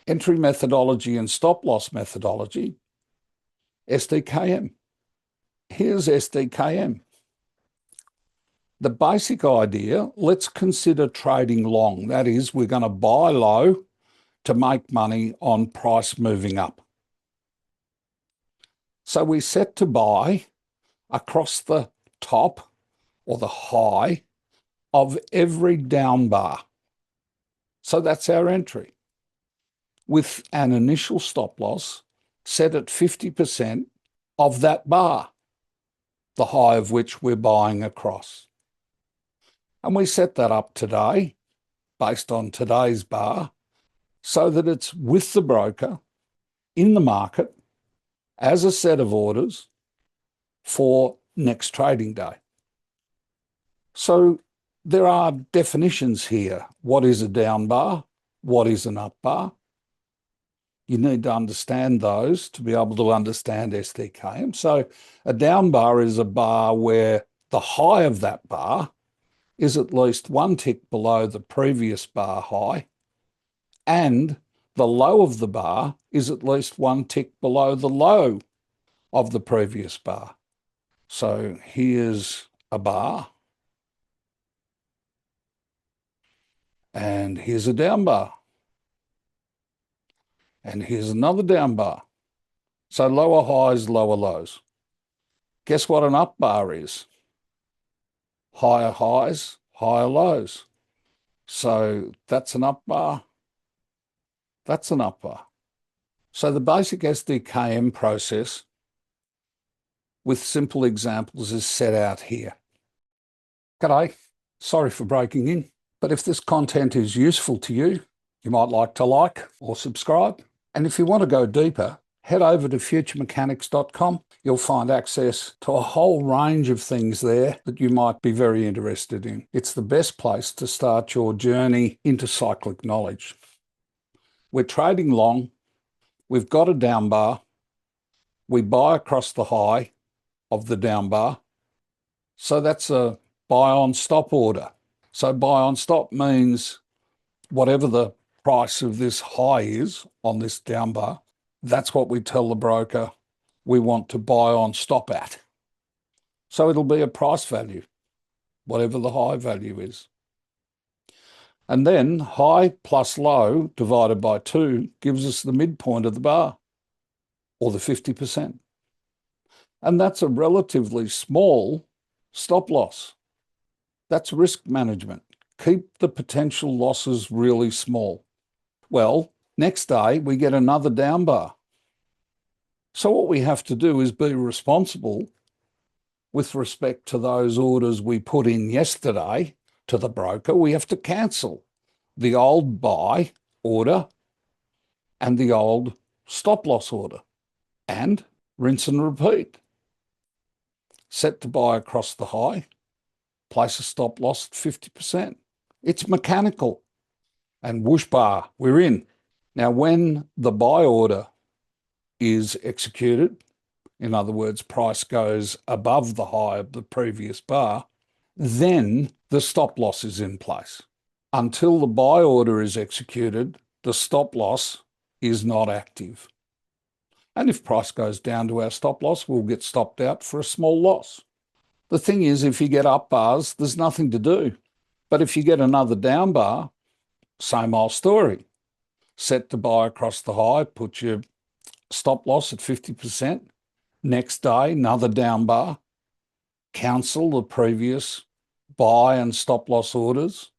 Entry methodology and stop loss methodology, SDKM. Here's SDKM. The basic idea, let's consider trading long. That is, we're going to buy low to make money on price moving up. So we set to buy across the top or the high of every down bar. So that's our entry, with an initial stop loss set at 50% of that bar, the high of which we're buying across. And we set that up today based on today's bar so that it's with the broker in the market as a set of orders for next trading day. So there are definitions here. What is a down bar? What is an up bar? You need to understand those to be able to understand SDKM. So a down bar is a bar where the high of that bar is at least one tick below the previous bar high, and the low of the bar is at least one tick below the low of the previous bar. So here's a bar, and here's a down bar, and here's another down bar. So lower highs, lower lows. Guess what an up bar is? Higher highs, higher lows. So that's an up bar. That's an up bar. So the basic SDKM process with simple examples is set out here. G'day, sorry for breaking in, but if this content is useful to you, you might like to like or subscribe. And if you want to go deeper, head over to futuremechanics.com. You'll find access to a whole range of things there that you might be very interested in. It's the best place to start your journey into cyclic knowledge. We're trading long. We've got a down bar. We buy across the high of the down bar. So that's a buy on stop order. So buy on stop means whatever the price of this high is on this down bar, that's what we tell the broker we want to buy on stop at. So it'll be a price value, whatever the high value is. And then high plus low divided by 2 gives us the midpoint of the bar, or the 50%. And that's a relatively small stop loss. That's risk management. Keep the potential losses really small. Well, next day we get another down bar. So what we have to do is be responsible with respect to those orders we put in yesterday to the broker. We have to cancel the old buy order and the old stop loss order and rinse and repeat. Set to buy across the high, place a stop loss at 50%. It's mechanical. And whoosh bar, we're in. Now, when the buy order is executed, in other words, price goes above the high of the previous bar, then the stop loss is in place. Until the buy order is executed, the stop loss is not active. And if price goes down to our stop loss, we'll get stopped out for a small loss. The thing is, if you get up bars, there's nothing to do. But if you get another down bar, same old story. Set to buy across the high, put your stop loss at 50%. Next day, another down bar. Cancel the previous buy and stop loss orders.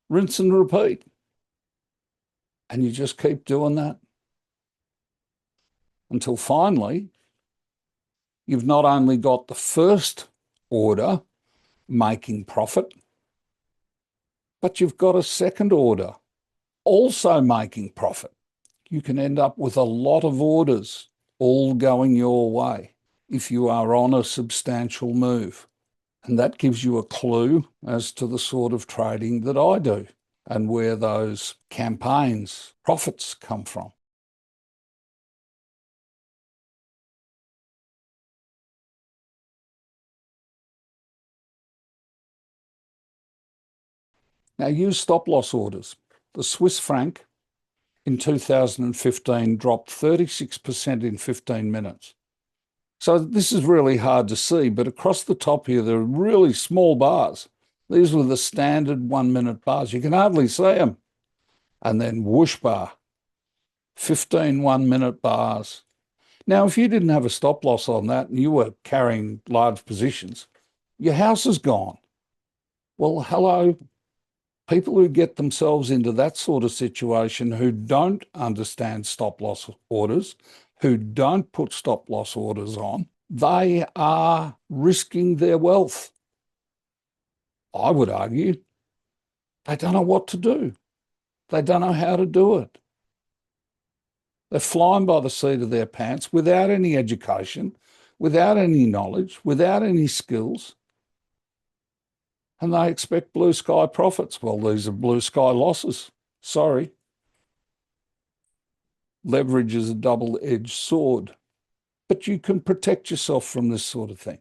Rinse and repeat. And you just keep doing that until finally you've not only got the first order making profit, but you've got a second order also making profit. You can end up with a lot of orders all going your way if you are on a substantial move. And that gives you a clue as to the sort of trading that I do and where those campaigns' profits come from. Now use stop loss orders. The Swiss franc in 2015 dropped 36% in 15 minutes. So this is really hard to see, but across the top here, there are really small bars. These were the standard 1 minute bars. You can hardly see them. And then whoosh bar, 15 1 minute bars. Now, if you didn't have a stop loss on that and you were carrying large positions, your house is gone. Well, hello, people who get themselves into that sort of situation, who don't understand stop loss orders, who don't put stop loss orders on, they are risking their wealth. I would argue they don't know what to do. They don't know how to do it. They're flying by the seat of their pants without any education, without any knowledge, without any skills. And they expect blue sky profits. Well, these are blue sky losses. Sorry. Leverage is a double-edged sword. But you can protect yourself from this sort of thing.